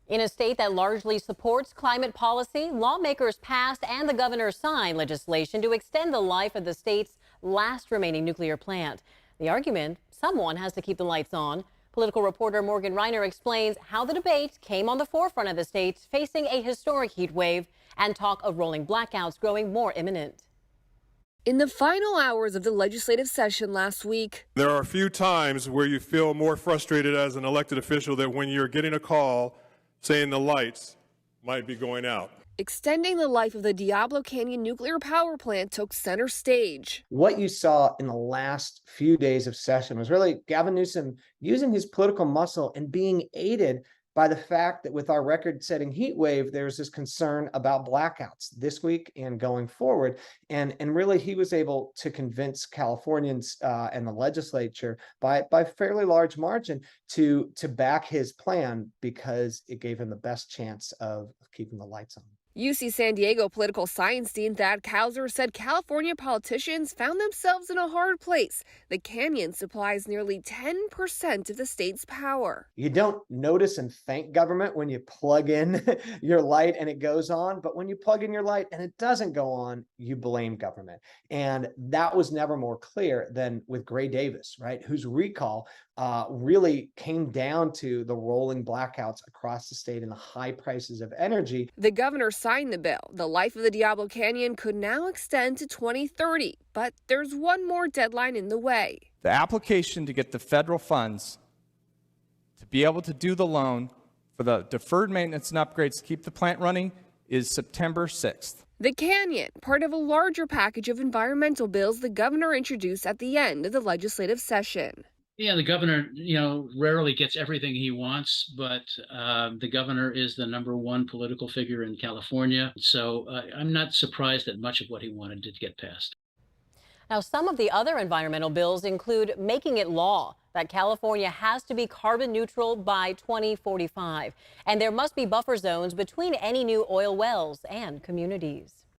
In a state that largely supports climate policy, lawmakers passed and the governor signed legislation to extend the life of the state's last remaining nuclear plant. The argument, someone has to keep the lights on. Political reporter Morgan Rynor explains how the debate came on the forefront of the state facing a historic heat wave and talk of rolling blackouts growing more imminent. In the final hours of the legislative session last week, there are a few times where you feel more frustrated as an elected official than when you're getting a call saying the lights might be going out. Extending the life of the Diablo Canyon nuclear power plant took center stage. What you saw in the last few days of session was really Gavin Newsom using his political muscle and being aided by the fact that with our record-setting heat wave, there's this concern about blackouts this week and going forward. And really, he was able to convince Californians and the legislature by fairly large margin to back his plan because it gave him the best chance of keeping the lights on. UC San Diego political science dean Thad Kauser said California politicians found themselves in a hard place. The canyon supplies nearly 10% of the state's power. You don't notice and thank government when you plug in your light and it goes on, but when you plug in your light and it doesn't go on, you blame government. And that was never more clear than with Gray Davis, right, whose recall really came down to the rolling blackouts across the state and the high prices of energy. The governor signed the bill. The life of the Diablo Canyon could now extend to 2030, but there's one more deadline in the way. The application to get the federal funds to be able to do the loan for the deferred maintenance and upgrades to keep the plant running is September 6th. The canyon, part of a larger package of environmental bills the governor introduced at the end of the legislative session. Yeah, the governor, rarely gets everything he wants, but the governor is the #1 political figure in California. So I'm not surprised that much of what he wanted did get passed. Now, some of the other environmental bills include making it law that California has to be carbon neutral by 2045, and there must be buffer zones between any new oil wells and communities.